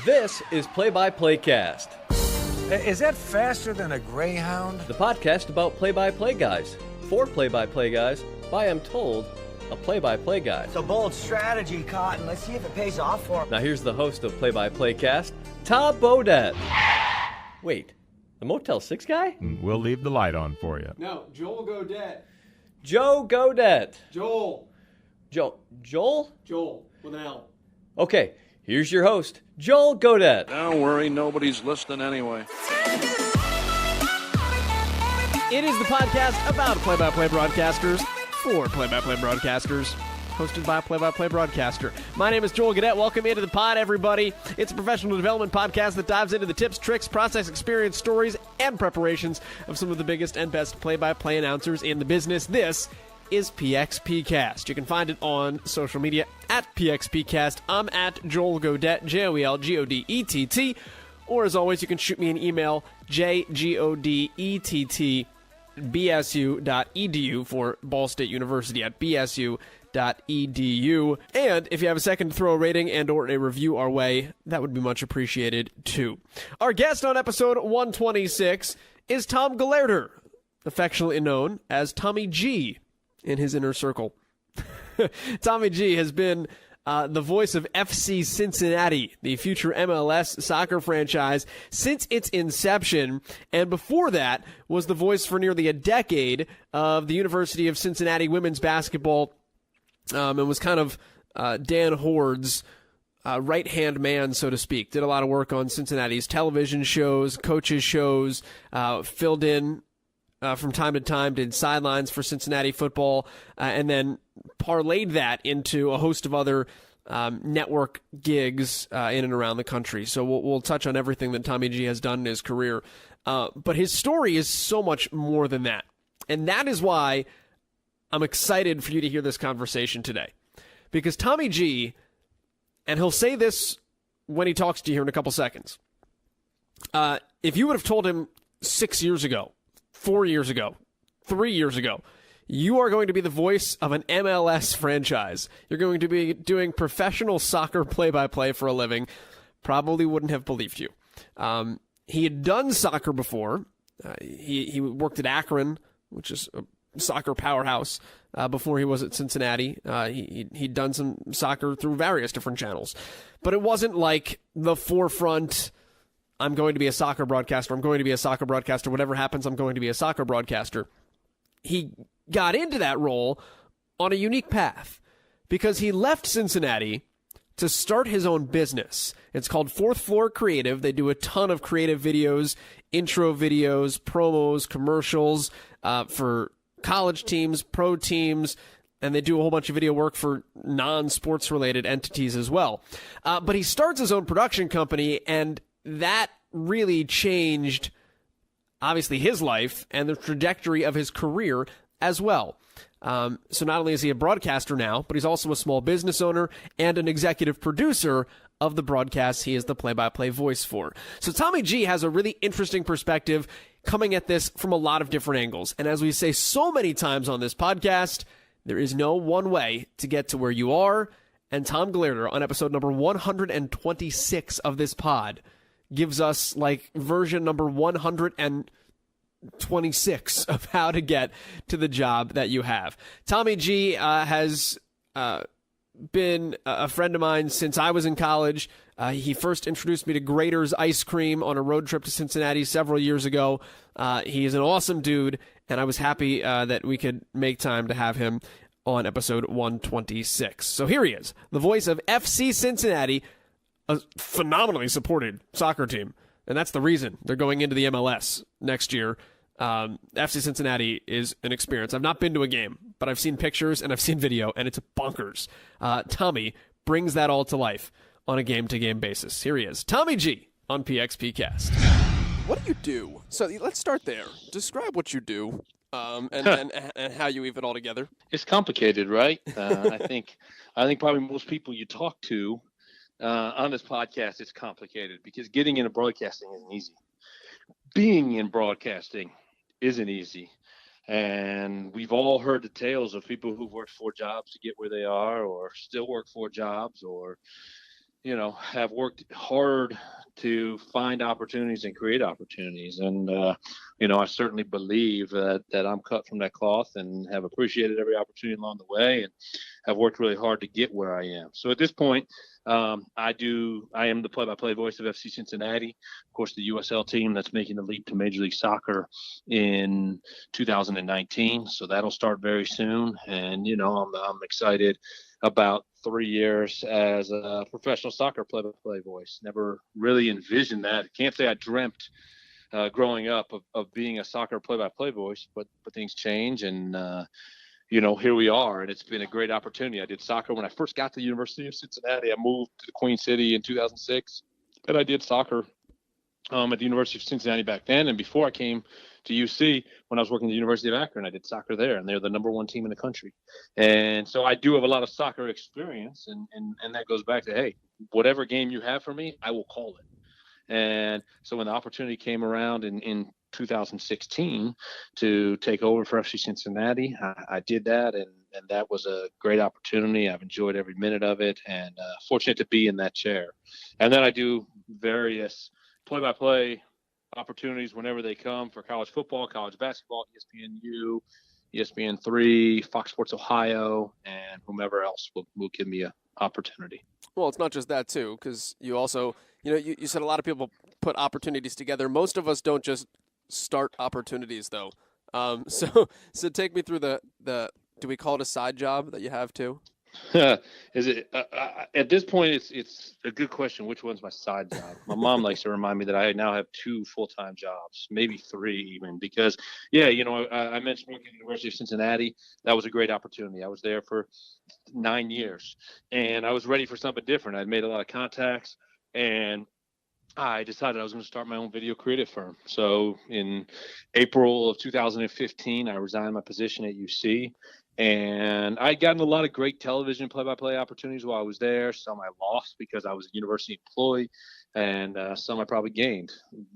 This is Play-by-Playcast, Is that faster than a Greyhound? the podcast about play-by-play guys, for play-by-play guys, by, I'm told, a play-by-play guy. It's a bold strategy, Cotton. Let's see if it pays off for him. Now here's the host of Play-by-Playcast, Tom Bodett. Wait, the Motel 6 guy? We'll leave the light on for you. No, Joel Godet. Joe Godet. Joel Joel? with an L. Okay, here's your host, Joel Godet. Don't worry, nobody's listening anyway. It is the podcast about play-by-play broadcasters for play-by-play broadcasters, hosted by a play-by-play broadcaster. My name is Joel Godet. Welcome into the pod, everybody. It's a professional development podcast that dives into the tips, tricks, process, experience, stories, and preparations of some of the biggest and best play-by-play announcers in the business. This is PXPcast. You can find it on social media at PXPcast. I'm at Joel Godet, JoelGodett. Or as always, you can shoot me an email, jgodett@bsu.edu for Ball State University at bsu.edu. And if you have a second to throw a rating and or a review our way, that would be much appreciated too. Our guest on episode 126 is Tom Gelehrter, affectionately known as Tommy G in his inner circle. Tommy G has been the voice of FC Cincinnati, the future MLS soccer franchise, since its inception, and before that was the voice for nearly a decade of the University of Cincinnati women's basketball, and was kind of Dan Horde's right-hand man, so to speak. Did a lot of work on Cincinnati's television shows, coaches shows, filled in from time to time, did sidelines for Cincinnati football, and then parlayed that into a host of other network gigs in and around the country. So we'll touch on everything that Tommy G has done in his career. But his story is so much more than that. And that is why I'm excited for you to hear this conversation today. Because Tommy G, and he'll say this when he talks to you here in a couple seconds, if you would have told him 6 years ago, 4 years ago, 3 years ago, you are going to be the voice of an MLS franchise, you're going to be doing professional soccer play-by-play for a living, probably wouldn't have believed you. He had done soccer before. He worked at Akron, which is a soccer powerhouse, before he was at Cincinnati. He'd done some soccer through various different channels. But it wasn't like the forefront, I'm going to be a soccer broadcaster, whatever happens, I'm going to be a soccer broadcaster. He got into that role on a unique path because he left Cincinnati to start his own business. It's called Fourth Floor Creative. They do a ton of creative videos, intro videos, promos, commercials for college teams, pro teams, and they do a whole bunch of video work for non-sports related entities as well. But he starts his own production company, and that really changed, obviously, his life and the trajectory of his career as well. So not only is he a broadcaster now, but he's also a small business owner and an executive producer of the broadcasts he is the play-by-play voice for. So Tommy G has a really interesting perspective coming at this from a lot of different angles. And as we say so many times on this podcast, there is no one way to get to where you are. And Tom Gelehrter, on episode number 126 of this pod, gives us like version number 126 of how to get to the job that you have. Tommy G has been a friend of mine since I was in college. He first introduced me to Grater's ice cream on a road trip to Cincinnati several years ago. He is an awesome dude, and I was happy that we could make time to have him on episode 126. So here he is, the voice of FC Cincinnati, a phenomenally supported soccer team, and that's the reason they're going into the MLS next year. FC Cincinnati is an experience. I've not been to a game, but I've seen pictures and I've seen video, and it's bonkers. Tommy brings that all to life on a game-to-game basis. Here he is, Tommy G on PXPcast. What do you do? So let's start there. Describe what you do, and how you weave it all together. It's complicated, right? I think probably most people you talk to on this podcast, it's complicated because getting into broadcasting isn't easy. Being in broadcasting isn't easy. And we've all heard the tales of people who've worked 4 jobs to get where they are, or still work 4 jobs, or have worked hard to find opportunities and create opportunities. And, I certainly believe that I'm cut from that cloth and have appreciated every opportunity along the way and have worked really hard to get where I am. So at this point, I am the play-by-play voice of FC Cincinnati, of course, the USL team that's making the leap to Major League Soccer in 2019. So that'll start very soon. And, I'm excited about 3 years as a professional soccer play-by-play voice. Never really envisioned that. Can't say I dreamt growing up of being a soccer play-by-play voice, but things change, and here we are, and it's been a great opportunity. I did soccer when I first got to the University of Cincinnati. I moved to the Queen City in 2006, and I did soccer at the University of Cincinnati back then. And before I came to UC, when I was working at the University of Akron, I did soccer there, and they're the number one team in the country. And so I do have a lot of soccer experience, and that goes back to, hey, whatever game you have for me, I will call it. And so when the opportunity came around in 2016 to take over for FC Cincinnati, I did that, and that was a great opportunity. I've enjoyed every minute of it, and fortunate to be in that chair. And then I do various play-by-play opportunities whenever they come for college football, college basketball, ESPNU, ESPN3, Fox Sports Ohio, and whomever else will give me an opportunity. Well, it's not just that, too, because you also, you said a lot of people put opportunities together. Most of us don't just start opportunities, though. So take me through the do we call it a side job that you have, too? Is it at this point? It's a good question. Which one's my side job? My mom likes to remind me that I now have 2 full-time jobs, maybe 3 even, because I mentioned working at the University of Cincinnati. That was a great opportunity. I was there for 9 years, and I was ready for something different. I'd made a lot of contacts, and I decided I was going to start my own video creative firm. So in April of 2015, I resigned my position at UC. And I'd gotten a lot of great television play-by-play opportunities while I was there. Some I lost because I was a university employee, and some I probably gained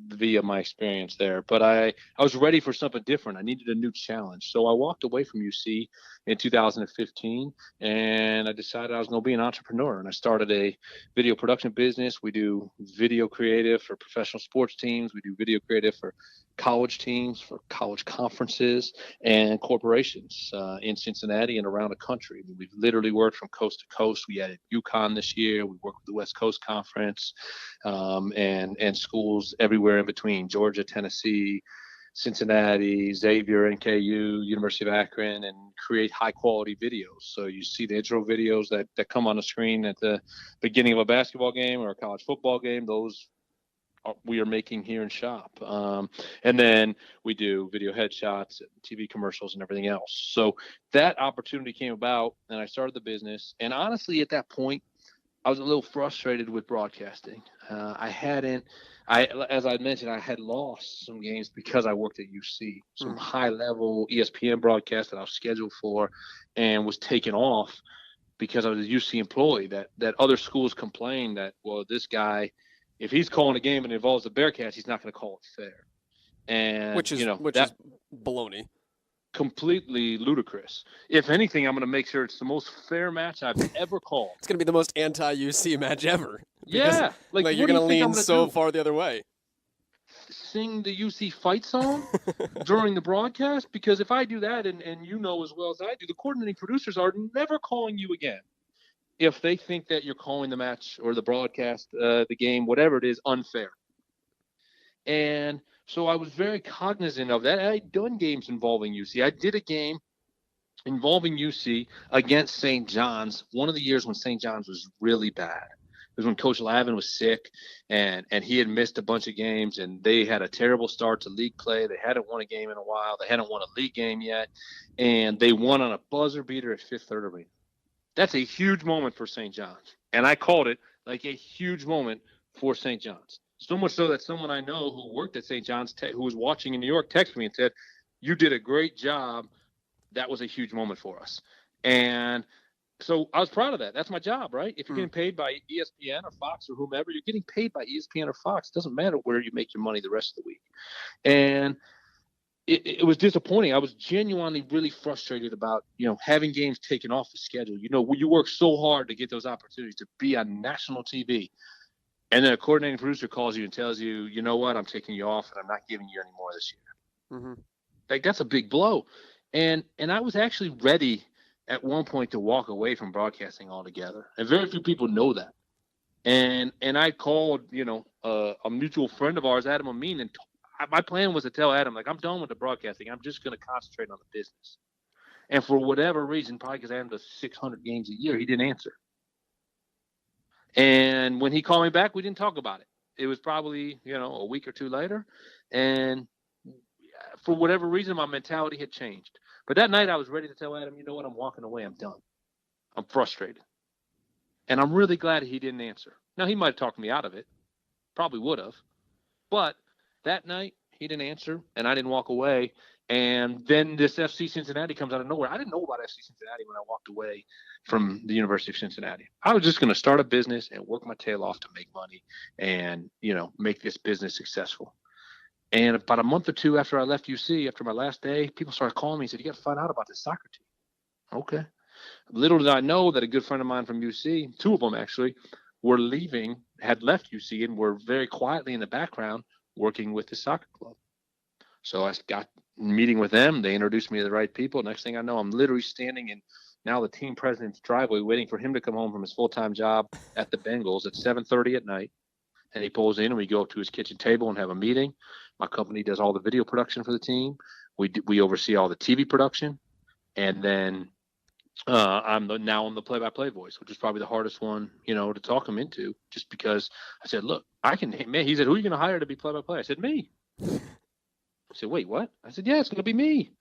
via my experience there. But I was ready for something different. I needed a new challenge. So I walked away from UC in 2015, and I decided I was going to be an entrepreneur. And I started a video production business. We do video creative for professional sports teams. We do video creative for college teams, for college conferences, and corporations in Cincinnati and around the country. I mean, we've literally worked from coast to coast. We added UConn this year. We worked with the West Coast Conference, and schools everywhere in between: Georgia, Tennessee, Cincinnati, Xavier, NKU, University of Akron, and create high quality videos. So you see the intro videos that come on the screen at the beginning of a basketball game or a college football game. Those we are making here in shop. And then we do video headshots, TV commercials, and everything else. So that opportunity came about, and I started the business. And honestly, at that point, I was a little frustrated with broadcasting. As I mentioned, I had lost some games because I worked at UC, some high-level ESPN broadcasts that I was scheduled for and was taken off because I was a UC employee, that other schools complained that, well, this guy, if he's calling a game and it involves the Bearcats, he's not going to call it fair. And which is baloney. Completely ludicrous. If anything, I'm going to make sure it's the most fair match I've ever called. It's going to be the most anti-UC match ever. Yeah. Like you're going to lean so far the other way. Sing the UC fight song during the broadcast? Because if I do that, and you know as well as I do, the coordinating producers are never calling you again if they think that you're calling the match or the broadcast, the game, whatever it is, unfair. And so I was very cognizant of that. I'd done games involving UC. I did a game involving UC against St. John's, one of the years when St. John's was really bad. It was when Coach Lavin was sick, and he had missed a bunch of games, and they had a terrible start to league play. They hadn't won a game in a while. They hadn't won a league game yet, and they won on a buzzer beater at Fifth Third Arena. That's a huge moment for St. John's, and I called it like a huge moment for St. John's. So much so that someone I know who worked at St. John's, who was watching in New York, texted me and said, "You did a great job. That was a huge moment for us." And so I was proud of that. That's my job, right? If you're getting paid by ESPN or Fox or whomever, you're getting paid by ESPN or Fox. It doesn't matter where you make your money the rest of the week. And it was disappointing. I was genuinely really frustrated about, having games taken off the schedule. You work so hard to get those opportunities to be on national TV. And then a coordinating producer calls you and tells you, you know what, I'm taking you off and I'm not giving you any more this year. Mm-hmm. Like, that's a big blow. And I was actually ready at one point to walk away from broadcasting altogether. And very few people know that. And I called, a mutual friend of ours, Adam Amin, and my plan was to tell Adam, like, I'm done with the broadcasting. I'm just going to concentrate on the business. And for whatever reason, probably because Adam does 600 games a year, he didn't answer. And when he called me back, we didn't talk about it. It was probably, a week or two later. And for whatever reason, my mentality had changed. But that night I was ready to tell Adam, you know what, I'm walking away. I'm done. I'm frustrated. And I'm really glad he didn't answer. Now, he might have talked me out of it. Probably would have. But that night, he didn't answer, and I didn't walk away. And then this FC Cincinnati comes out of nowhere. I didn't know about FC Cincinnati when I walked away from the University of Cincinnati. I was just going to start a business and work my tail off to make money and, make this business successful. And about a month or two after I left UC, after my last day, people started calling me and said, you got to find out about this soccer team. Okay. Little did I know that a good friend of mine from UC, two of them actually, were leaving, had left UC, and were very quietly in the background working with the soccer club. So I got meeting with them. They introduced me to the right people. Next thing I know, I'm literally standing in now the team president's driveway waiting for him to come home from his full-time job at the Bengals at 7:30 at night. And he pulls in and we go up to his kitchen table and have a meeting. My company does all the video production for the team. We oversee all the TV production. And then I'm the play-by-play voice, which is probably the hardest one, to talk him into, just because I said, look, man, he said, who are you going to hire to be play-by-play? I said, me. I said, wait, what? I said, yeah, it's going to be me.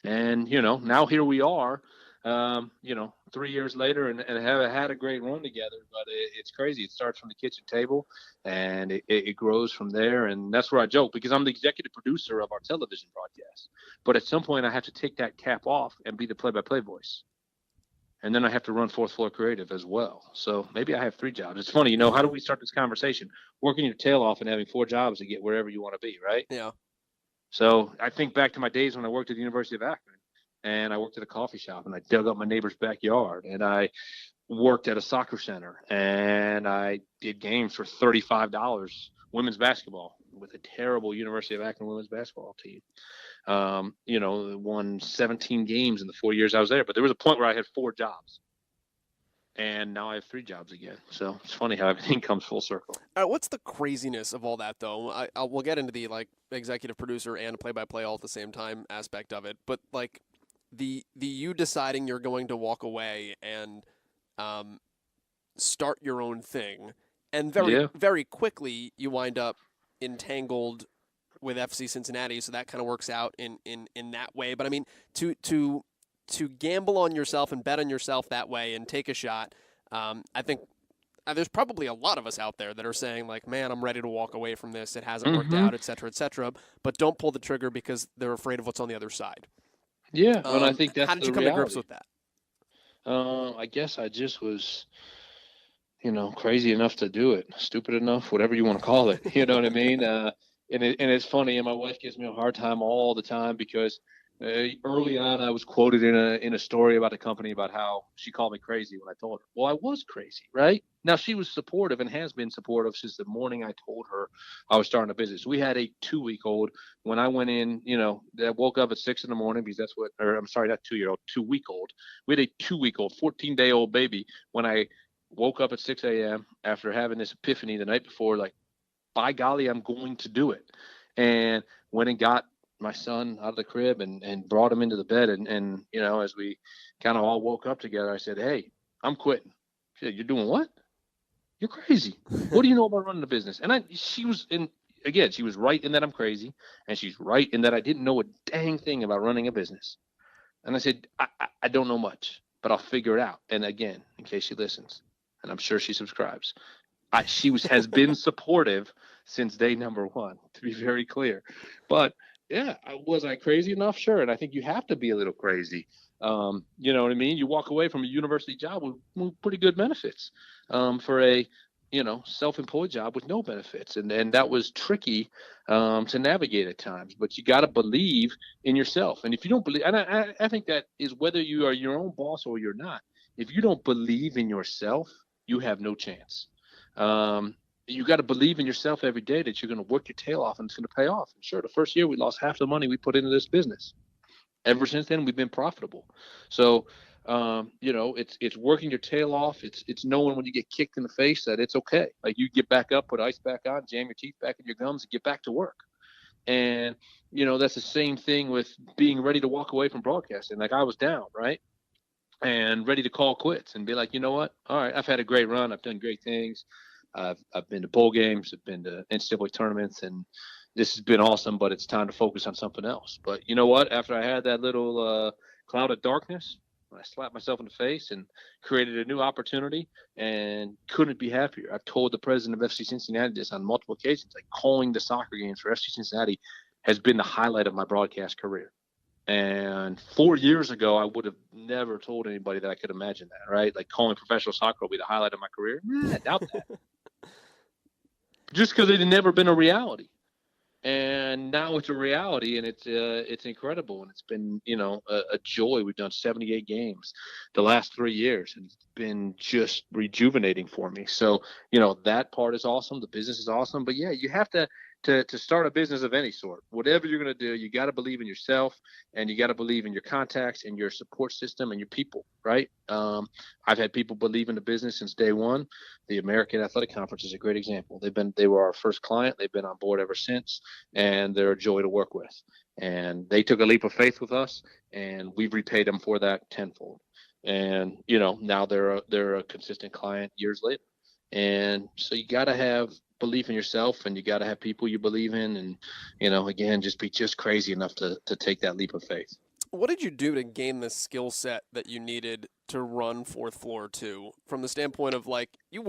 And, now here we are, 3 years later and have had a great run together, but it's crazy. It starts from the kitchen table and it grows from there. And that's where I joke, because I'm the executive producer of our television broadcast. But at some point I have to take that cap off and be the play-by-play voice. And then I have to run fourth floor creative as well. So maybe I have 3 jobs. It's funny, how do we start this conversation? Working your tail off and having 4 jobs to get wherever you want to be, right? Yeah. So I think back to my days when I worked at the University of Akron, and I worked at a coffee shop, and I dug up my neighbor's backyard, and I worked at a soccer center, and I did games for $35 women's basketball with a terrible University of Akron women's basketball team. Won 17 games in the 4 years I was there. But there was a point where I had 4 jobs. And now I have 3 jobs again. So it's funny how everything comes full circle. What's the craziness of all that, though? We'll get into the executive producer and play-by-play all at the same time aspect of it. But the you deciding you're going to walk away and start your own thing, and very quickly you wind up entangled with FC Cincinnati, so that kind of works out in that way. But I mean, to gamble on yourself and bet on yourself that way and take a shot, I think there's probably a lot of us out there that are saying, like, man, I'm ready to walk away from this. It hasn't worked out, et cetera, but don't pull the trigger because they're afraid of what's on the other side. Yeah, and I think that's how did you come to grips with that? I guess I just was, crazy enough to do it, stupid enough, whatever you want to call it. You know what I mean? And it's funny, and my wife gives me a hard time all the time because early on I was quoted in a story about the company about how she called me crazy when I told her. Well, I was crazy, right? Now, she was supportive and has been supportive since the morning I told her I was starting a business. We had a 2-week-old when I went in, that woke up at 6 in the morning because that's what, or I'm sorry, not 2-year-old, 2-week-old. We had a 2-week-old, 14-day-old baby when I woke up at 6 a.m. after having this epiphany the night before, like, by golly, I'm going to do it. And went and got my son out of the crib and brought him into the bed. And as we kind of all woke up together, I said, hey, I'm quitting. She said, you're doing what? You're crazy. What do you know about running a business? And she was right in that I'm crazy. And she's right in that I didn't know a dang thing about running a business. And I said, I don't know much, but I'll figure it out. And again, in case she listens, and I'm sure she subscribes, she has been supportive since day number 1, to be very clear. But yeah, was I crazy enough? Sure. And I think you have to be a little crazy. You know what I mean? You walk away from a university job with pretty good benefits for a self-employed job with no benefits. And that was tricky to navigate at times, but you got to believe in yourself. And if you don't believe, and I think that is whether you are your own boss or you're not, if you don't believe in yourself, you have no chance. You got to believe in yourself every day that you're going to work your tail off and it's going to pay off. And sure, the first year we lost half the money we put into this business. Ever since then, we've been profitable. So, it's working your tail off. It's knowing when you get kicked in the face that it's okay. Like, you get back up, put ice back on, jam your teeth back in your gums, and get back to work. And, that's the same thing with being ready to walk away from broadcasting. Like, I was down, right? And ready to call quits and be like, you know what? All right, I've had a great run. I've done great things. I've been to bowl games. I've been to NCAA tournaments, and this has been awesome, but it's time to focus on something else. But you know what? After I had that little cloud of darkness, I slapped myself in the face and created a new opportunity and couldn't be happier. I've told the president of FC Cincinnati this on multiple occasions. Like, calling the soccer games for FC Cincinnati has been the highlight of my broadcast career. And 4 years ago, I would have never told anybody that I could imagine that, right? Like, calling professional soccer will be the highlight of my career. I doubt that. Just because it had never been a reality. And now it's a reality, and it's incredible, and it's been a joy. We've done 78 games the last 3 years, and it's been just rejuvenating for me. So that part is awesome. The business is awesome, but yeah, you have to start a business of any sort. Whatever you're going to do, you got to believe in yourself, and you got to believe in your contacts and your support system and your people, right? I've had people believe in the business since day one. The American Athletic Conference is a great example. They were our first client. They've been on board ever since, and they're a joy to work with. And they took a leap of faith with us, and we've repaid them for that tenfold. And now they're a consistent client years later. And so you got to have belief in yourself, and you got to have people you believe in, and again, just be just crazy enough to take that leap of faith. What did you do to gain the skill set that you needed to run Fourth Floor 2, from the standpoint of, like, you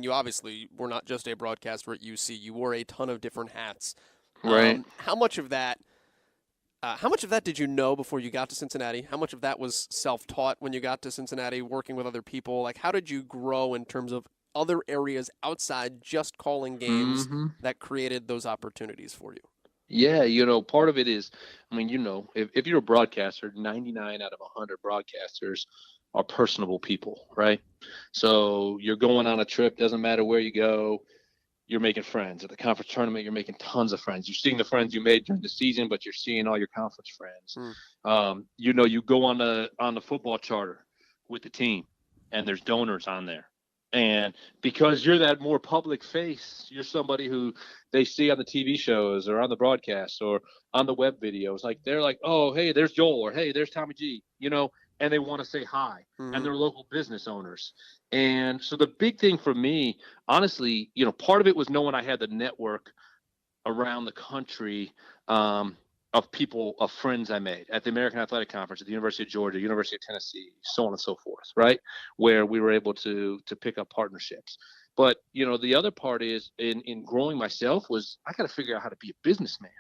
obviously were not just a broadcaster at UC, you wore a ton of different hats, right? How much of that did you know before you got to Cincinnati? How much of that was self-taught when you got to Cincinnati, working with other people? Like, how did you grow in terms of other areas outside just calling games that created those opportunities for you? Yeah, part of it is, if you're a broadcaster, 99 out of 100 broadcasters are personable people, right? So you're going on a trip, doesn't matter where you go, you're making friends. At the conference tournament, you're making tons of friends. You're seeing the friends you made during the season, but you're seeing all your conference friends. You go on the football charter with the team, and there's donors on there. And because you're that more public face, you're somebody who they see on the TV shows or on the broadcasts or on the web videos. Like, they're like, oh, hey, there's Joel, or hey, there's Tommy G, and they want to say hi. And they're local business owners. And so the big thing for me, honestly, part of it was knowing I had the network around the country of people, of friends I made at the American Athletic Conference, at the University of Georgia, University of Tennessee, so on and so forth, right? Where we were able to pick up partnerships. But, the other part is in growing myself was I got to figure out how to be a businessman.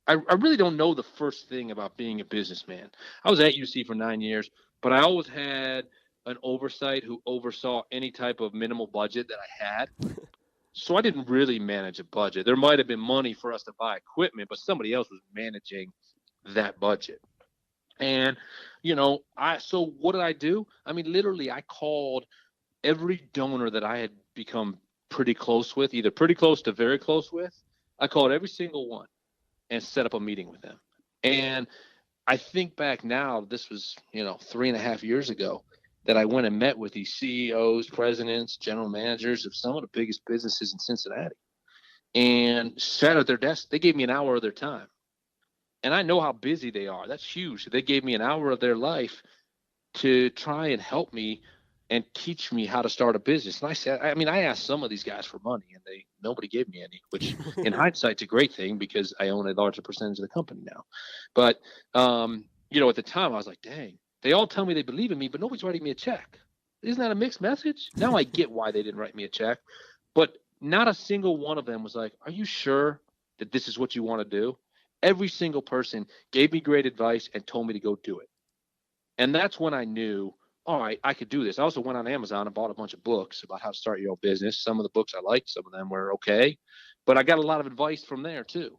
I really don't know the first thing about being a businessman. I was at UC for 9 years, but I always had an oversight who oversaw any type of minimal budget that I had. So I didn't really manage a budget. There might have been money for us to buy equipment, but somebody else was managing that budget. And, so what did I do? Literally, I called every donor that I had become pretty close with, either pretty close to very close with. I called every single one and set up a meeting with them. And I think back now, this was, 3.5 years ago, that I went and met with these CEOs, presidents, general managers of some of the biggest businesses in Cincinnati, and sat at their desk. They gave me an hour of their time. And I know how busy they are. That's huge. They gave me an hour of their life to try and help me and teach me how to start a business. And I said, I asked some of these guys for money, and nobody gave me any, which in hindsight's a great thing because I own a larger percentage of the company now. But, at the time I was like, dang, they all tell me they believe in me, but nobody's writing me a check. Isn't that a mixed message? Now I get why they didn't write me a check, but not a single one of them was like, are you sure that this is what you want to do? Every single person gave me great advice and told me to go do it. And that's when I knew all right, I could do this. I also went on Amazon and bought a bunch of books about how to start your own business. Some of the books I liked, some of them were okay, but I got a lot of advice from there too,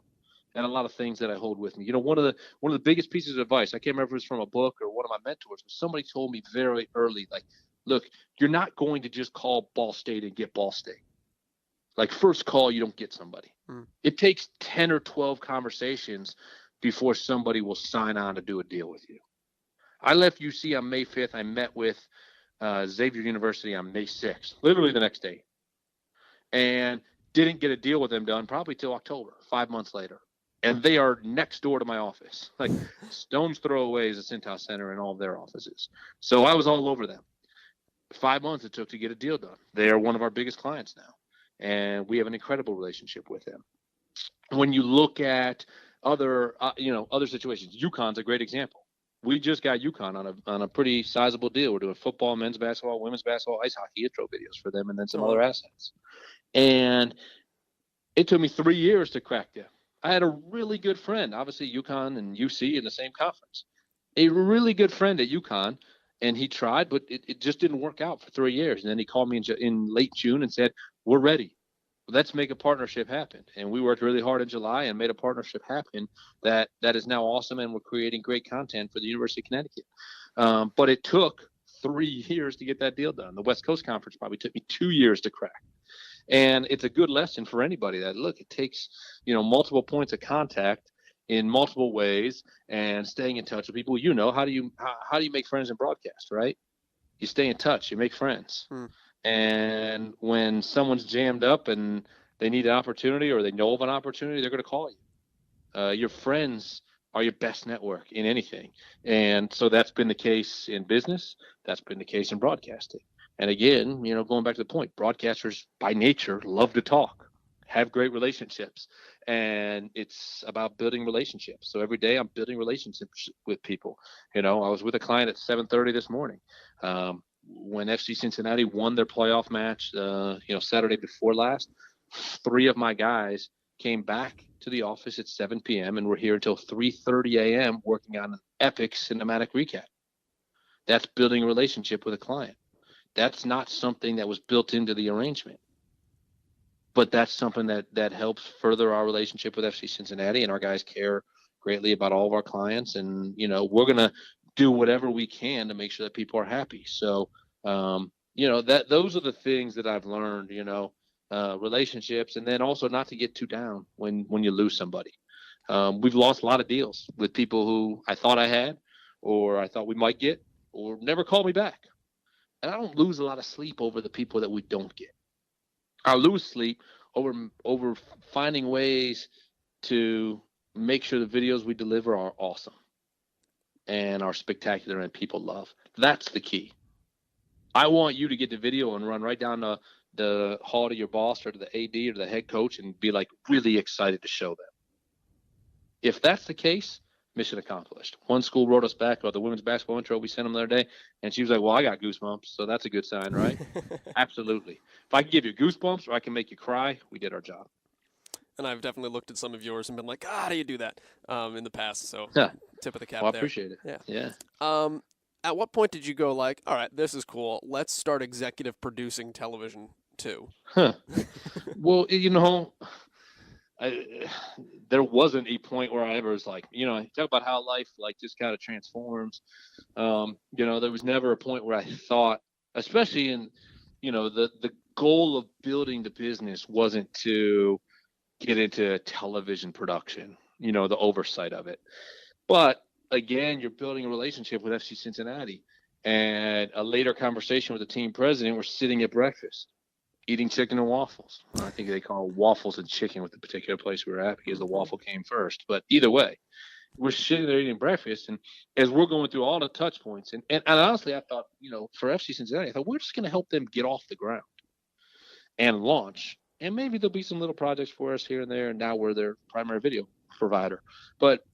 and a lot of things that I hold with me. One of the biggest pieces of advice, I can't remember if it was from a book or one of my mentors, but somebody told me very early, like, look, you're not going to just call Ball State and get Ball State. Like, first call, you don't get somebody. It takes 10 or 12 conversations before somebody will sign on to do a deal with you. I left UC on May 5th. I met with Xavier University on May 6th, literally the next day, and didn't get a deal with them done probably till October, 5 months later. And they are next door to my office, like stone's throw away is the Cintas Center and all of their offices. So I was all over them. 5 months it took to get a deal done. They are one of our biggest clients now, and we have an incredible relationship with them. When you look at other situations, UConn's a great example. We just got UConn on a pretty sizable deal. We're doing football, men's basketball, women's basketball, ice hockey intro videos for them, and then some other assets. And it took me 3 years to crack them. I had a really good friend, obviously UConn and UC in the same conference. A really good friend at UConn, and he tried, but it just didn't work out for 3 years. And then he called me in late June and said, "We're ready. Let's make a partnership happen." And we worked really hard in July and made a partnership happen that is now awesome, and we're creating great content for the University of Connecticut. But it took 3 years to get that deal done. The West Coast Conference probably took me 2 years to crack. And it's a good lesson for anybody that, look, it takes, multiple points of contact in multiple ways and staying in touch with people. How do you make friends in broadcast, right? You stay in touch, you make friends. And when someone's jammed up and they need an opportunity or they know of an opportunity, they're going to call you. Your friends are your best network in anything. And so that's been the case in business. That's been the case in broadcasting. And again, going back to the point, broadcasters by nature love to talk, have great relationships, and it's about building relationships. So every day I'm building relationships with people. I was with a client at 7:30 this morning. When FC Cincinnati won their playoff match, Saturday before last, 3 of my guys came back to the office at 7 p.m. and were here until 3:30 a.m. working on an epic cinematic recap. That's building a relationship with a client. That's not something that was built into the arrangement, but that's something that helps further our relationship with FC Cincinnati, and our guys care greatly about all of our clients. And, we're going to do whatever we can to make sure that people are happy. So, those are the things that I've learned, relationships, and then also not to get too down when you lose somebody. We've lost a lot of deals with people who I thought I had, or I thought we might get, or never called me back. And I don't lose a lot of sleep over the people that we don't get. I lose sleep over finding ways to make sure the videos we deliver are awesome and are spectacular and people love. That's the key. I want you to get the video and run right down the hall to your boss or to the AD or the head coach and be like really excited to show them. If that's the case, mission accomplished. One school wrote us back about the women's basketball intro we sent them the other day, and she was like, "Well, I got goosebumps, so that's a good sign, right?" Absolutely. If I can give you goosebumps or I can make you cry, we did our job. And I've definitely looked at some of yours and been like, how do you do that in the past? So tip of the cap I there. appreciate it. Yeah. At what point did you go like, all right, this is cool. Let's start executive producing television too? Well, there wasn't a point where I ever was like, I talk about how life just kind of transforms. There was never a point where I thought, especially in, the goal of building the business wasn't to get into television production, the oversight of it. But again, you're building a relationship with FC Cincinnati, and a later conversation with the team president, we're sitting at breakfast, eating chicken and waffles. I think they call waffles and chicken with the particular place we were at because the waffle came first. But either way, we're sitting there eating breakfast, and as we're going through all the touch points, and honestly, I thought, for FC Cincinnati, I thought we're just going to help them get off the ground and launch. And maybe there'll be some little projects for us here and there. And now we're their primary video provider. But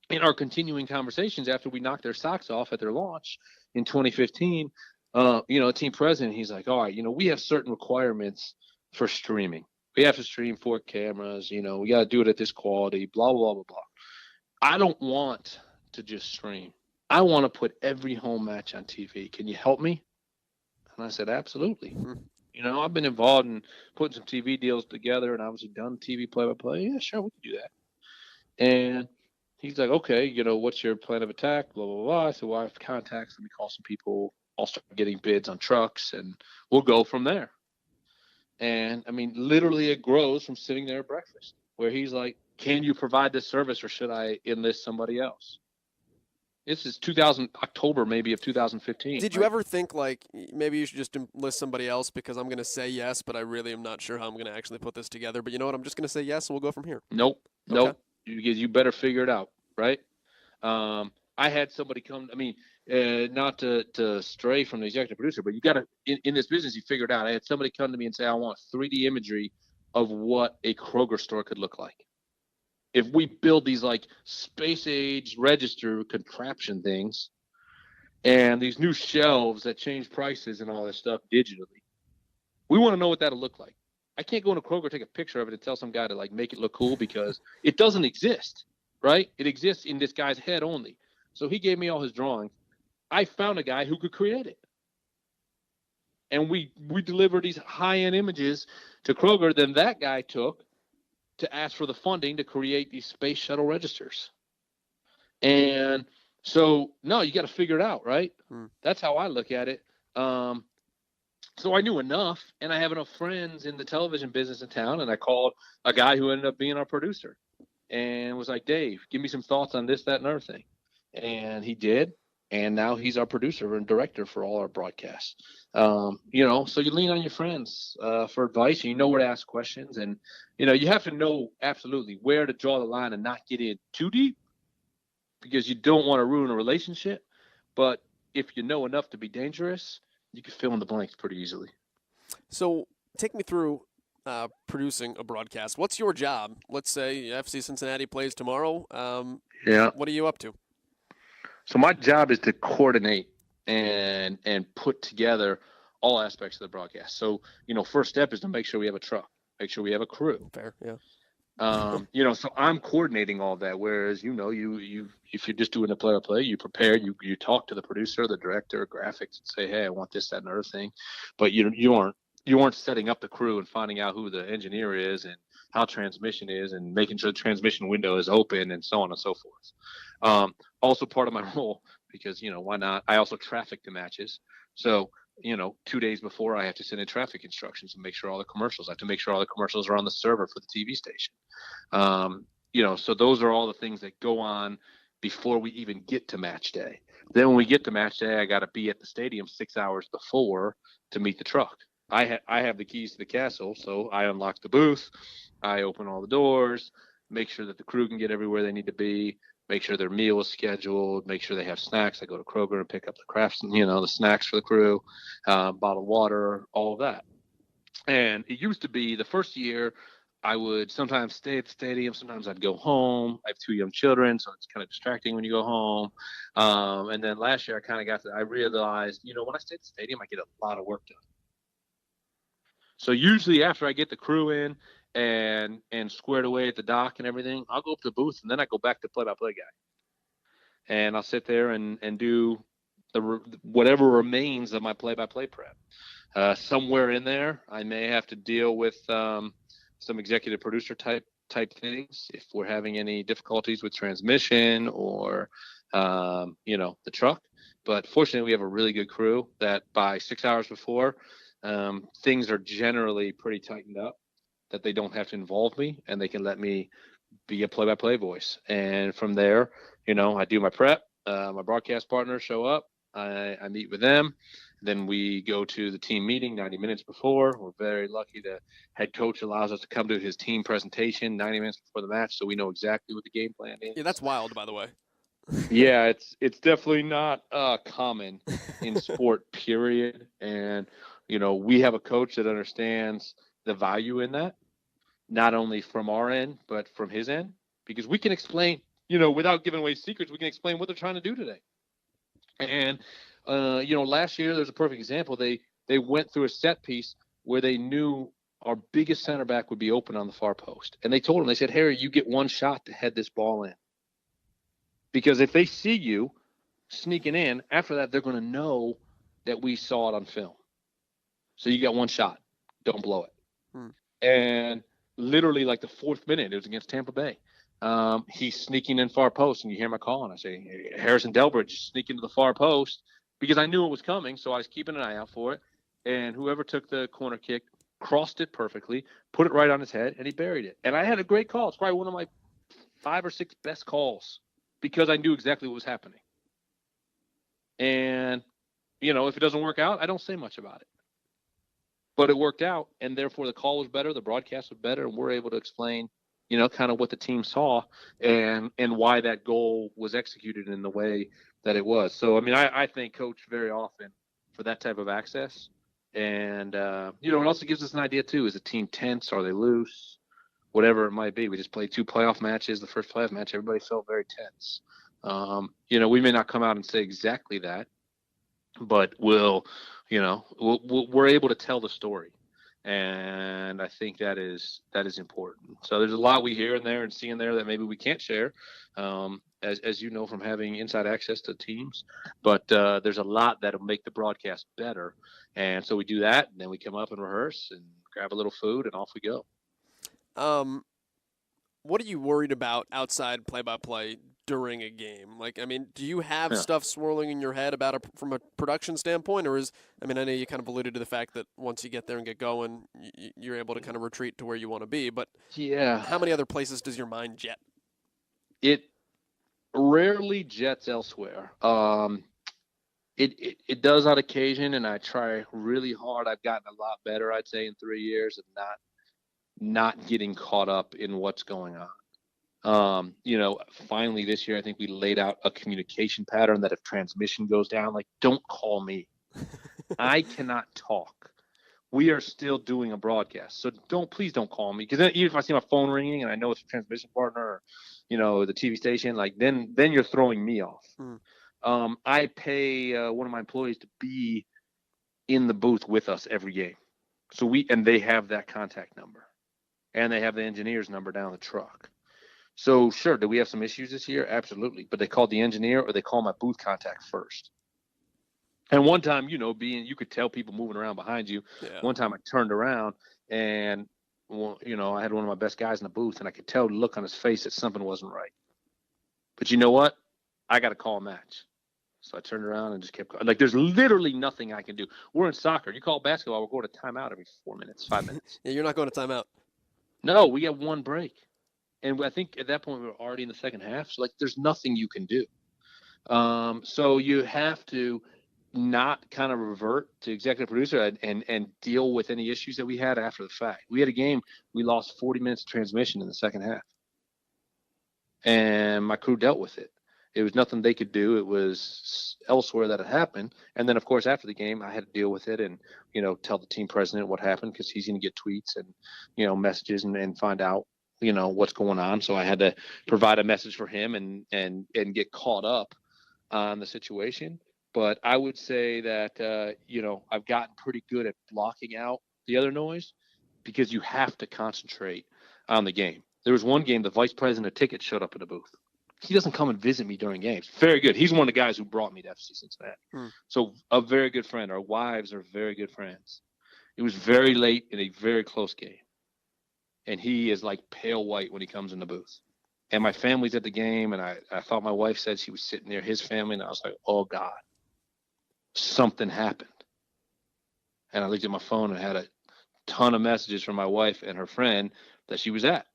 in our continuing conversations after we knocked their socks off at their launch in 2015, team president, he's like, all right, we have certain requirements for streaming. We have to stream 4 cameras, we got to do it at this quality, blah, blah, blah, blah. I don't want to just stream. I want to put every home match on TV. Can you help me? And I said, absolutely. You know, I've been involved in putting some TV deals together and obviously done TV play-by-play. Yeah, sure, we can do that. And he's like, okay, you know, what's your plan of attack? Blah, blah, blah. I said, well, I have contacts. Let me call some people. I'll start getting bids on trucks, and we'll go from there. And, I mean, literally it grows from sitting there at breakfast where he's like, can you provide this service or should I enlist somebody else? This is October maybe of 2015. Did you ever think, like, maybe you should just enlist somebody else because I'm going to say yes, but I really am not sure how I'm going to actually put this together. But you know what? I'm just going to say yes, and we'll go from here. Nope. Okay. Nope. You better figure it out, right? I had somebody come, I mean, not to stray from the executive producer, but you got to, in this business, you figure it out. I had somebody come to me and say, I want 3D imagery of what a Kroger store could look like. If we build these like space age register contraption things and these new shelves that change prices and all this stuff digitally, we want to know what that'll look like. I can't go into Kroger, take a picture of it and tell some guy to like make it look cool because it doesn't exist, right? It exists in this guy's head only. So he gave me all his drawings. I found a guy who could create it. And we delivered these high-end images to Kroger. Then that guy took to ask for the funding to create these space shuttle registers. And so, no, you got to figure it out, right? That's how I look at it. So I knew enough, and I have enough friends in the television business in town, and I called a guy who ended up being our producer and was like, Dave, give me some thoughts on this, that, and other thing. And he did, and now he's our producer and director for all our broadcasts. You know, so you lean on your friends for advice, and you know where to ask questions, and you know you have to know absolutely where to draw the line and not get in too deep because you don't want to ruin a relationship. But if you know enough to be dangerous, you can fill in the blanks pretty easily. So take me through producing a broadcast. What's your job? Let's say FC Cincinnati plays tomorrow. What are you up to? So my job is to coordinate and put together all aspects of the broadcast. So, you know, first step is to make sure we have a truck, make sure we have a crew. Fair, yeah. You know, so I'm coordinating all that. Whereas, you know, you if you're just doing a play-by-play, you prepare, you talk to the producer, the director, graphics, and say, hey, I want this, that, and other thing. But you aren't setting up the crew and finding out who the engineer is and how transmission is and making sure the transmission window is open and so on and so forth. Also part of my role, because, you know, why not? I also traffic the matches. So, you know, 2 days before I have to send in traffic instructions and make sure all the commercials, I have to make sure all the commercials are on the server for the TV station. You know, so those are all the things that go on before we even get to match day. Then when we get to match day, I got to be at the stadium 6 hours before to meet the truck. I have the keys to the castle, so I unlock the booth. I open all the doors, make sure that the crew can get everywhere they need to be, make sure their meal is scheduled, make sure they have snacks. I go to Kroger and pick up the crafts, you know, the snacks for the crew, bottled water, all of that. And it used to be the first year I would sometimes stay at the stadium. Sometimes I'd go home. I have 2 young children, so it's kind of distracting when you go home. And then last year I realized, you know, when I stay at the stadium, I get a lot of work done. So usually after I get the crew in and squared away at the dock and everything, I'll go up to the booth and then I go back to play-by-play guy. And I'll sit there and do whatever remains of my play-by-play prep. Somewhere in there, I may have to deal with some executive producer type things if we're having any difficulties with transmission or, you know, the truck. But fortunately, we have a really good crew that by 6 hours before, things are generally pretty tightened up, that they don't have to involve me and they can let me be a play-by-play voice. And from there, you know, I do my prep, my broadcast partners show up, I meet with them. Then we go to the team meeting 90 minutes before. We're very lucky the head coach allows us to come to his team presentation 90 minutes before the match, so we know exactly what the game plan is. Yeah, that's wild, by the way. Yeah, it's definitely not common in sport, period. And, you know, we have a coach that understands the value in that, not only from our end, but from his end, because we can explain, you know, without giving away secrets, we can explain what they're trying to do today. And, you know, last year, there's a perfect example. They went through a set piece where they knew our biggest center back would be open on the far post. And they told him, they said, Harry, you get one shot to head this ball in. Because if they see you sneaking in. After that, they're going to know that we saw it on film. So you got one shot. Don't blow it. And literally, like the 4th minute, it was against Tampa Bay. He's sneaking in far post, and you hear my call, and I say, hey, Harrison Delbridge, sneak into the far post, because I knew it was coming, so I was keeping an eye out for it. And whoever took the corner kick crossed it perfectly, put it right on his head, and he buried it. And I had a great call. It's probably one of my 5 or 6 best calls because I knew exactly what was happening. And, if it doesn't work out, I don't say much about it. But it worked out, and therefore the call was better, the broadcast was better, and we're able to explain, kind of what the team saw and why that goal was executed in the way that it was. So, I thank Coach very often for that type of access. And, it also gives us an idea, too. Is the team tense? Are they loose? Whatever it might be. We just played 2 playoff matches. The first playoff match, everybody felt very tense. We may not come out and say exactly that, but we're able to tell the story. And I think that is important. So there's a lot we hear in there and see in there that maybe we can't share, as you know, from having inside access to teams. But there's a lot that'll make the broadcast better. And so we do that, and then we come up and rehearse and grab a little food, and off we go. What are you worried about outside play-by-play during a game? Do you have stuff swirling in your head from a production standpoint, or I know you kind of alluded to the fact that once you get there and get going, you're able to kind of retreat to where you want to be. But how many other places does your mind jet? It rarely jets elsewhere. It does on occasion, and I try really hard. I've gotten a lot better, I'd say, in 3 years of not getting caught up in what's going on. Finally this year, I think we laid out a communication pattern that if transmission goes down, don't call me. I cannot talk. We are still doing a broadcast. So please don't call me. Because then even if I see my phone ringing and I know it's a transmission partner or, the TV station, then you're throwing me off. I pay one of my employees to be in the booth with us every game. And they have that contact number. And they have the engineer's number down the truck. So, sure, do we have some issues this year? Absolutely. But they called the engineer or they call my booth contact first. And one time, you could tell people moving around behind you. Yeah. One time I turned around and, I had one of my best guys in the booth, and I could tell the look on his face that something wasn't right. But you know what? I got to call a match. So I turned around and just kept going. There's literally nothing I can do. We're in soccer. You call basketball, we're going to timeout every 4 minutes, 5 minutes. Yeah, you're not going to timeout. No, we got one break. And I think at that point we were already in the second half. So, there's nothing you can do. So you have to not kind of revert to executive producer and deal with any issues that we had after the fact. We had a game, we lost 40 minutes of transmission in the second half. And my crew dealt with it. It was nothing they could do. It was elsewhere that it happened. And then, of course, after the game, I had to deal with it and, tell the team president what happened because he's going to get tweets and, messages and find out, what's going on. So I had to provide a message for him and get caught up on the situation. But I would say that, I've gotten pretty good at blocking out the other noise because you have to concentrate on the game. There was one game, the vice president of tickets showed up in the booth. He doesn't come and visit me during games. Very good. He's one of the guys who brought me to FC Cincinnati. So a very good friend. Our wives are very good friends. It was very late in a very close game. And he is pale white when he comes in the booth. And my family's at the game, and I thought my wife said she was sitting near his family, and I was like, oh, God, something happened. And I looked at my phone and had a ton of messages from my wife and her friend that she was at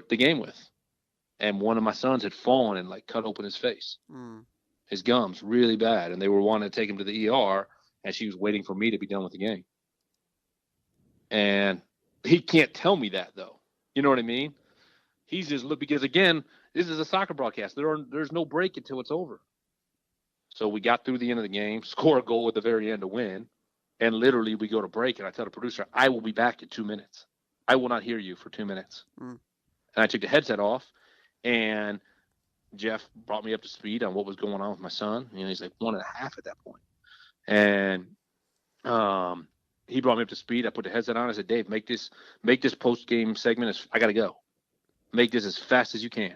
the game with. And one of my sons had fallen and cut open his face, his gums really bad. And they were wanting to take him to the ER, and she was waiting for me to be done with the game. And he can't tell me that, though. You know what I mean? He's just because, again, this is a soccer broadcast. There's no break until it's over. So we got through the end of the game, score a goal at the very end to win. And literally we go to break, and I tell the producer, I will be back in 2 minutes. I will not hear you for 2 minutes. And I took the headset off. And Jeff brought me up to speed on what was going on with my son. He's 1.5 at that point. And he brought me up to speed. I put the headset on. I said, Dave, make this post-game segment. I got to go. Make this as fast as you can.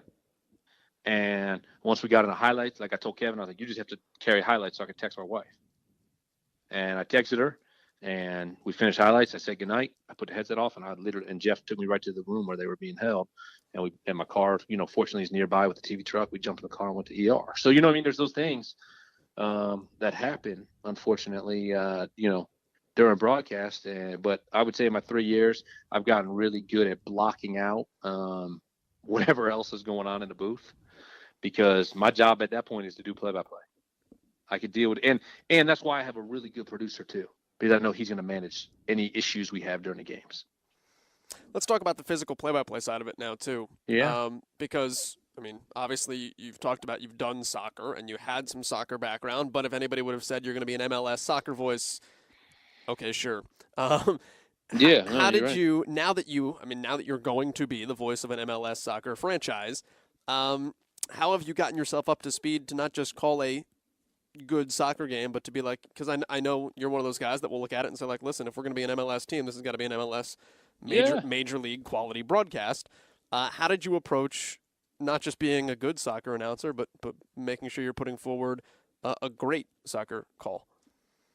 And once we got into highlights, like I told Kevin, I was like, you just have to carry highlights so I could text my wife. And I texted her, and we finished highlights. I said goodnight. I put the headset off, and Jeff took me right to the room where they were being held. And my car, fortunately is nearby with the TV truck. We jumped in the car and went to ER. So, there's those things that happen, unfortunately, during broadcast. But I would say in my 3 years, I've gotten really good at blocking out whatever else is going on in the booth, because my job at that point is to do play-by-play. I could deal with it. And that's why I have a really good producer too, because I know he's going to manage any issues we have during the games. Let's talk about the physical play-by-play side of it now too. Yeah. Because, obviously you've talked about you've done soccer and you had some soccer background, but if anybody would have said you're going to be an MLS soccer voice, okay, sure. Yeah. How did you, now that you're going to be the voice of an MLS soccer franchise, how have you gotten yourself up to speed to not just call a good soccer game, but to be like, because I know you're one of those guys that will look at it and say, like, listen, if we're going to be an MLS team, this has got to be an MLS major league quality broadcast. How did you approach not just being a good soccer announcer, but making sure you're putting forward a great soccer call?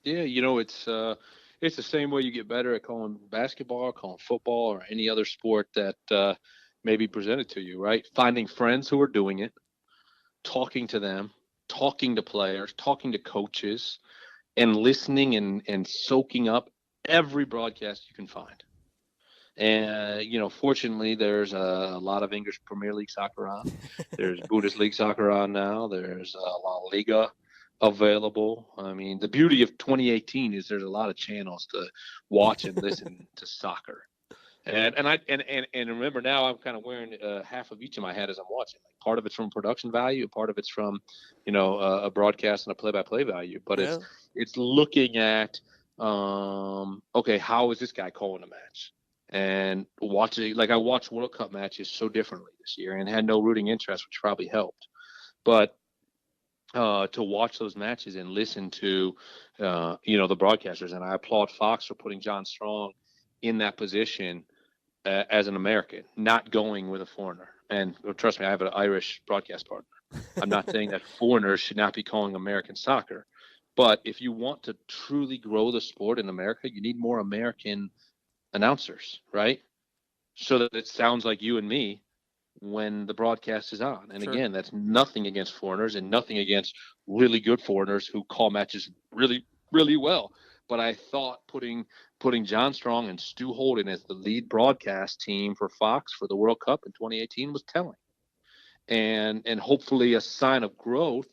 Yeah, it's the same way you get better at calling basketball, calling football, or any other sport that may be presented to you, right? Finding friends who are doing it, talking to them, talking to players, talking to coaches, and listening and soaking up every broadcast you can find. And, fortunately, there's a lot of English Premier League soccer on. There's Bundesliga soccer on now. There's La Liga available. The beauty of 2018 is there's a lot of channels to watch and listen to soccer. And remember, now I'm kind of wearing half of each of my hat as I'm watching. Like, part of it's from production value, part of it's from, a broadcast and a play-by-play value. But it's looking at, okay, how is this guy calling a match? And watching, like, I watched World Cup matches so differently this year and had no rooting interest, which probably helped. But to watch those matches and listen to, the broadcasters, and I applaud Fox for putting John Strong in that position as an American, not going with a foreigner. And trust me, I have an Irish broadcast partner. I'm not saying that foreigners should not be calling American soccer, but if you want to truly grow the sport in America, you need more American announcers, right? So that it sounds like you and me when the broadcast is on. And again, that's nothing against foreigners and nothing against really good foreigners who call matches really, really well. But I thought putting John Strong and Stu Holden as the lead broadcast team for Fox for the World Cup in 2018 was telling, and hopefully a sign of growth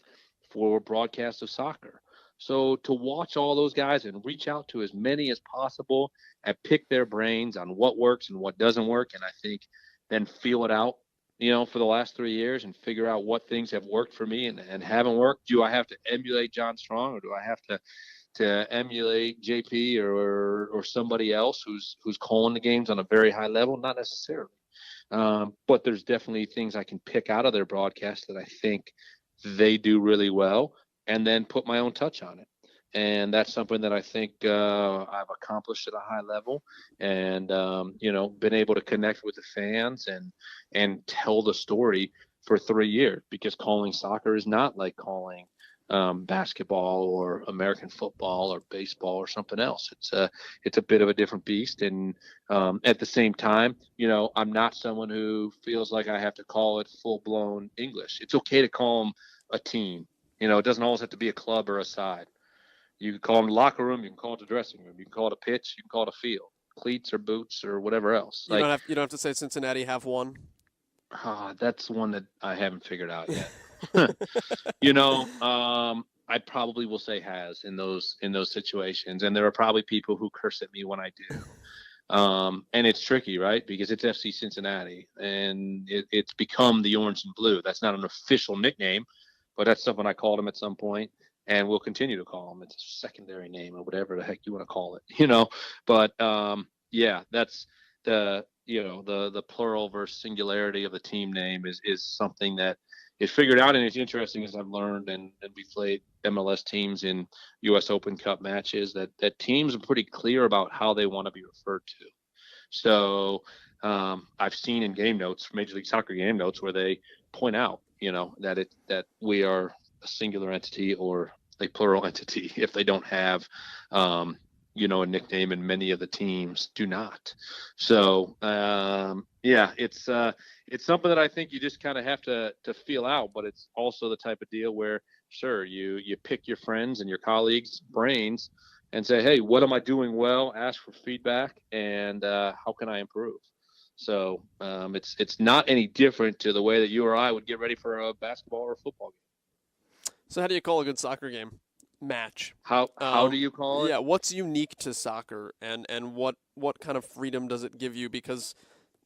for broadcast of soccer. So to watch all those guys and reach out to as many as possible and pick their brains on what works and what doesn't work, and I think then feel it out, for the last 3 years and figure out what things have worked for me and haven't worked. Do I have to emulate John Strong, or do I have to emulate JP or somebody else who's calling the games on a very high level? Not necessarily. But there's definitely things I can pick out of their broadcast that I think they do really well, and then put my own touch on it. And that's something that I think I've accomplished at a high level, and been able to connect with the fans and tell the story for 3 years, because calling soccer is not like calling basketball or American football or baseball or something else. It's a bit of a different beast. And at the same time, I'm not someone who feels like I have to call it full blown English. It's okay to call them a team. It doesn't always have to be a club or a side. You can call them the locker room. You can call it the dressing room. You can call it a pitch. You can call it a field, cleats or boots or whatever else. You don't have to say Cincinnati have one. That's one that I haven't figured out yet. I probably will say has in those situations, and there are probably people who curse at me when I do. And it's tricky, right? Because it's FC Cincinnati, and it's become the orange and blue. That's not an official nickname, but that's something I called them at some point, and we'll continue to call them. It's a secondary name or whatever the heck you want to call it, But that's the plural versus singularity of the team name is something that is figured out, and it's interesting as I've learned, and we played MLS teams in U.S. Open Cup matches, that teams are pretty clear about how they want to be referred to. So I've seen in game notes, Major League Soccer game notes, where they point out, that we are a singular entity or a plural entity if they don't have, a nickname, and many of the teams do not. So, it's something that I think you just kind of have to feel out, but it's also the type of deal where, sure, you pick your friends and your colleagues' brains and say, hey, what am I doing well? Ask for feedback, and how can I improve? So it's not any different to the way that you or I would get ready for a basketball or a football game. So how do you call a good soccer game? Match. How do you call it? Yeah, what's unique to soccer, and what kind of freedom does it give you? Because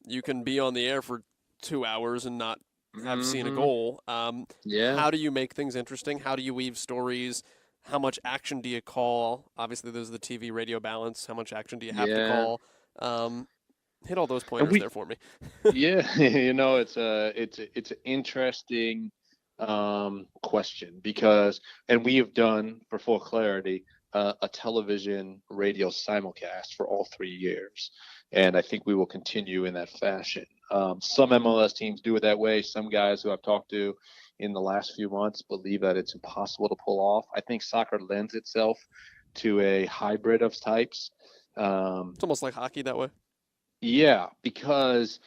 you can be on the air for 2 hours and not have seen a goal. How do you make things interesting? How do you weave stories? How much action do you call? Obviously, there's the TV radio balance. How much action do you have to call? Hit all those pointers there for me. Yeah, it's an interesting question because, and we have done, for full clarity, a television radio simulcast for all 3 years, and I think we will continue in that fashion. Some MLS teams do it that way. Some guys who I've talked to in the last few months believe that it's impossible to pull off. I think soccer lends itself to a hybrid of types. It's almost like hockey that way. Yeah, because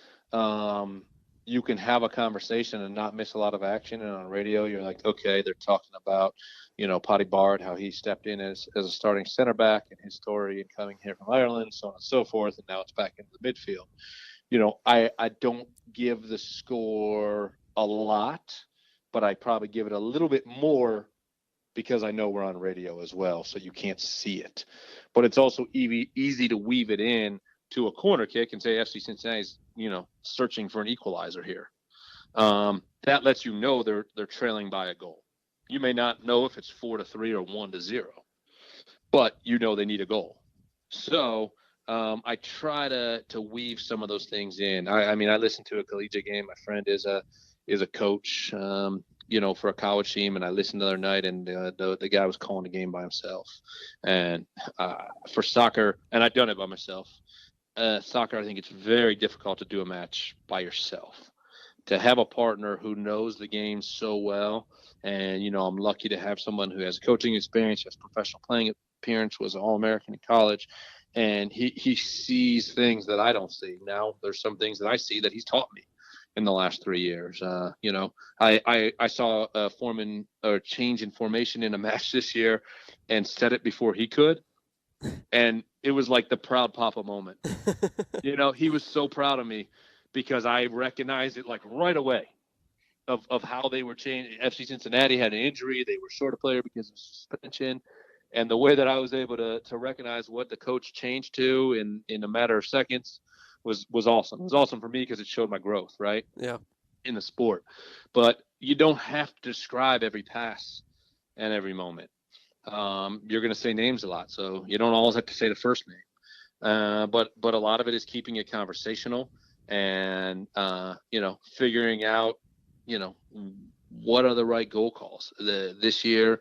you can have a conversation and not miss a lot of action. And on radio, you're like, okay, they're talking about, Paddy Bard, how he stepped in as a starting center back and his story and coming here from Ireland, so on and so forth. And now it's back into the midfield. I don't give the score a lot, but I probably give it a little bit more because I know we're on radio as well, so you can't see it. But it's also easy to weave it in to a corner kick and say FC Cincinnati's, searching for an equalizer here. That lets you know they're trailing by a goal. You may not know if it's 4-3 or 1-0, but they need a goal. So I try to weave some of those things in. I listen to a collegiate game. My friend is a coach, for a college team, and I listened the other night, and the guy was calling the game by himself. And for soccer, and I've done it by myself. Soccer, I think it's very difficult to do a match by yourself. To have a partner who knows the game so well, and I'm lucky to have someone who has coaching experience, has professional playing appearance, was an All-American in college, and he sees things that I don't see. Now there's some things that I see that he's taught me in the last 3 years. I saw a change in formation in a match this year, and said it before he could. And it was like the proud papa moment. He was so proud of me because I recognized it like right away of how they were changing. FC Cincinnati had an injury. They were short a player because of suspension. And the way that I was able to recognize what the coach changed to in a matter of seconds was awesome. It was awesome for me because it showed my growth, right? Yeah. In the sport. But you don't have to describe every pass and every moment. You're going to say names a lot, so you don't always have to say the first name. But a lot of it is keeping it conversational and, figuring out, what are the right goal calls. This year,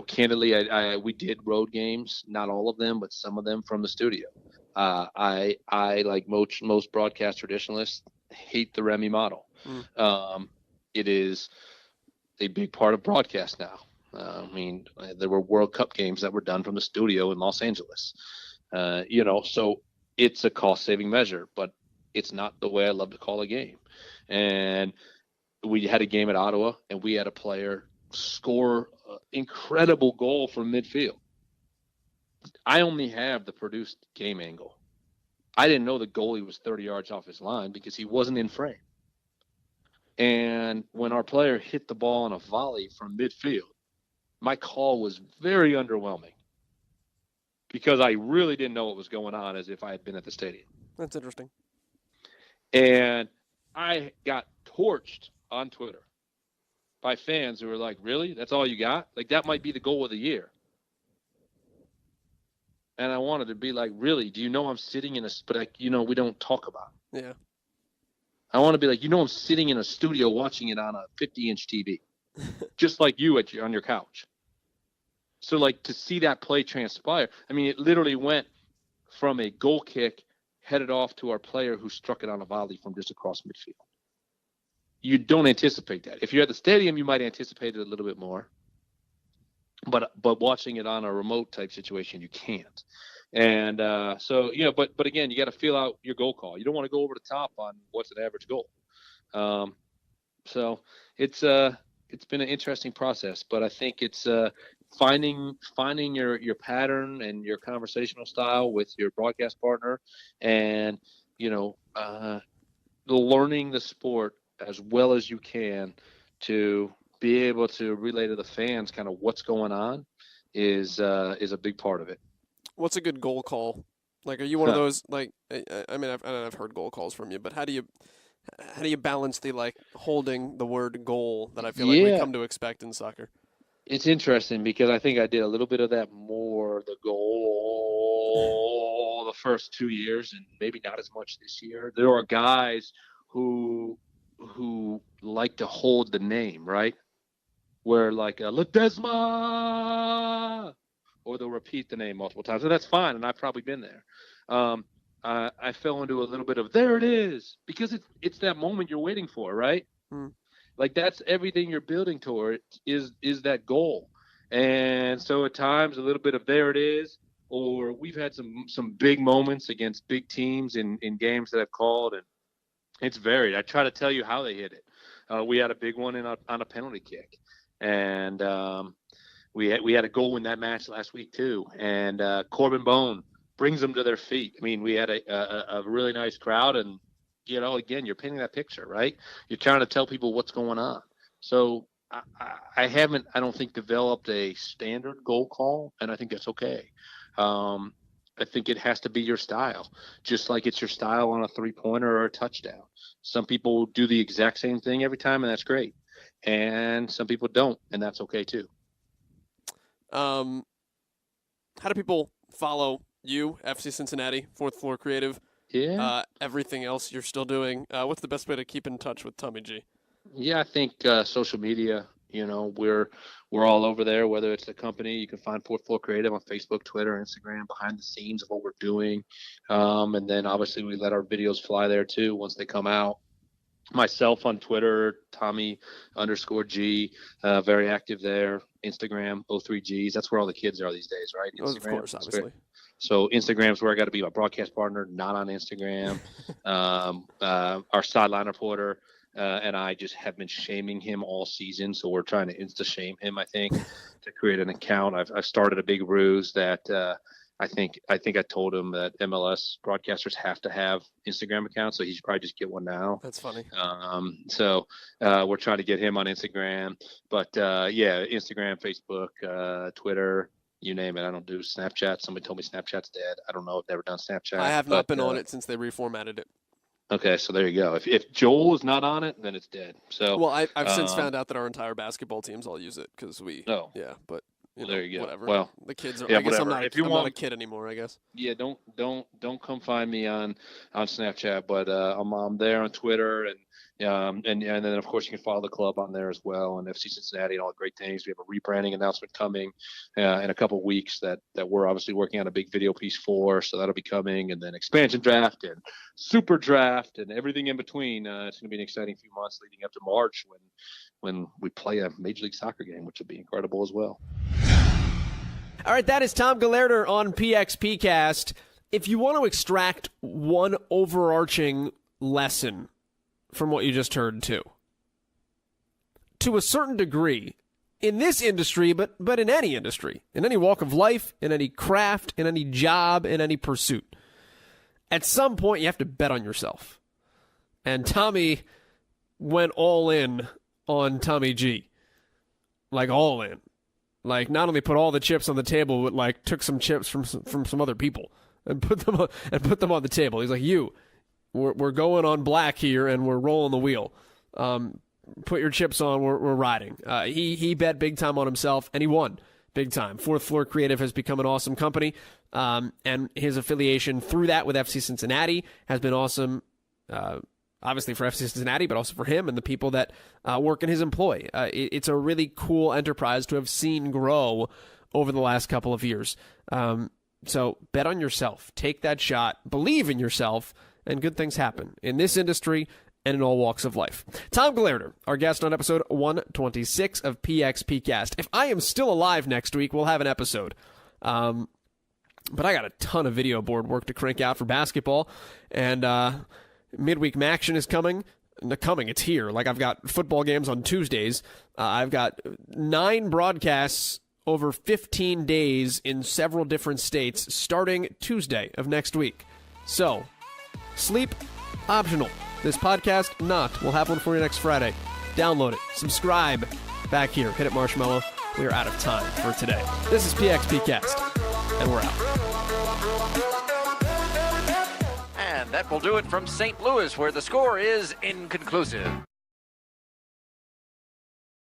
candidly, we did road games, not all of them, but some of them from the studio. I like most broadcast traditionalists, hate the Remy model. It is a big part of broadcast now. There were World Cup games that were done from the studio in Los Angeles. So it's a cost-saving measure, but it's not the way I love to call a game. And we had a game at Ottawa, and we had a player score an incredible goal from midfield. I only have the produced game angle. I didn't know the goalie was 30 yards off his line because he wasn't in frame. And when our player hit the ball on a volley from midfield, my call was very underwhelming because I really didn't know what was going on as if I had been at the stadium. That's interesting. And I got torched on Twitter by fans who were like, really? That's all you got? Like, that might be the goal of the year. And I wanted to be like, really? Do you know I'm sitting in but we don't talk about it. Yeah. I want to be like, I'm sitting in a studio watching it on a 50-inch TV, just like you on your couch. So, like, to see that play transpire, it literally went from a goal kick headed off to our player who struck it on a volley from just across midfield. you don't anticipate that. If you're at the stadium, you might anticipate it a little bit more. But watching it on a remote type situation, you can't. And so, but again, you got to feel out your goal call. You don't want to go over the top on what's an average goal. So it's been an interesting process, but I think it's finding your pattern and your conversational style with your broadcast partner, and learning the sport as well as you can to be able to relay to the fans kind of what's going on is a big part of it. What's a good goal call? Like, are you one of those, like, I mean, I've heard goal calls from you, but how do you balance the, like, holding the word goal that I feel like we come to expect in soccer? It's interesting because I think I did a little bit of that more, the goal, the first 2 years, and maybe not as much this year. There are guys who like to hold the name, right? Where, like, Ledesma, or they'll repeat the name multiple times, and that's fine, and I've probably been there. I fell into a little bit of there it is, because it's that moment you're waiting for, right? Like, that's everything you're building toward is that goal. And so at times a little bit of there it is, or we've had some big moments against big teams in games that I've called, and it's varied. I try to tell you how they hit it. We had a big one on a penalty kick, and we had a goal in that match last week too. And Corbin Bone brings them to their feet. I mean, we had a really nice crowd, and again, you're painting that picture, right? You're trying to tell people what's going on. So I don't think, developed a standard goal call, and I think that's okay. I think it has to be your style, just like it's your style on a three-pointer or a touchdown. Some people do the exact same thing every time, and that's great. And some people don't, and that's okay too. How do people follow you, FC Cincinnati, Fourth Floor Creative? Yeah. Everything else you're still doing. What's the best way to keep in touch with Tommy G? Yeah, I think social media. We're all over there. Whether it's the company, you can find Fourth Floor Creative on Facebook, Twitter, Instagram, behind the scenes of what we're doing, and then obviously we let our videos fly there too once they come out. Myself on Twitter, Tommy_G, very active there. Instagram, 03Gs. That's where all the kids are these days, right? Instagram, of course, obviously. So Instagram's where I got to be my broadcast partner, not on Instagram. Our sideline reporter and I just have been shaming him all season, so we're trying to insta-shame him, I think, to create an account. I've started a big ruse that I think I told him that MLS broadcasters have to have Instagram accounts, so he should probably just get one now. That's funny. So we're trying to get him on Instagram. But, Instagram, Facebook, Twitter, you name it. I don't do Snapchat. Somebody told me Snapchat's dead. I don't know. I've never done Snapchat. I have not been on it since they reformatted it. Okay, so there you go. If Joel is not on it, then it's dead. So well, I've since found out that our entire basketball teams all use it because we. Oh. Yeah, but there you go. Whatever. Well, the kids are. Yeah, I guess whatever. I'm not a kid anymore. I guess. Yeah, don't come find me on Snapchat, but I'm there on Twitter, and then of course you can follow the club on there as well, and FC Cincinnati and all the great things. We have a rebranding announcement coming in a couple of weeks that we're obviously working on a big video piece for, so that'll be coming, and then expansion draft and super draft and everything in between. It's going to be an exciting few months leading up to March when we play a Major League Soccer game, which will be incredible as well. All right, that is Tom Gelehrter on PXPcast. If you want to extract one overarching lesson from what you just heard, to a certain degree, in this industry, but in any industry, in any walk of life, in any craft, in any job, in any pursuit, at some point you have to bet on yourself. And Tommy went all in on Tommy G. Like, all in. Like, not only put all the chips on the table, but like took some chips from some other people and put them on the table. He's like, we're going on black here and we're rolling the wheel. Put your chips on. We're riding. He bet big time on himself and he won big time. Fourth Floor Creative has become an awesome company, and his affiliation through that with FC Cincinnati has been awesome. Obviously for FC Cincinnati, but also for him and the people that work in his employ. It's a really cool enterprise to have seen grow over the last couple of years. So bet on yourself. Take that shot. Believe in yourself, and good things happen. In this industry, and in all walks of life. Tom Gelehrter, our guest on episode 126 of PXPcast. If I am still alive next week, we'll have an episode. But I got a ton of video board work to crank out for basketball, and midweek Maction is coming. It's here. Like, I've got football games on Tuesdays. I've got 9 broadcasts over 15 days in several different states starting Tuesday of next week. So, sleep optional. This podcast not. We'll have one for you next Friday. Download it. Subscribe. Back here. Hit it, Marshmallow. We are out of time for today. This is PXPcast, and we're out. And that will do it from St. Louis, where the score is inconclusive.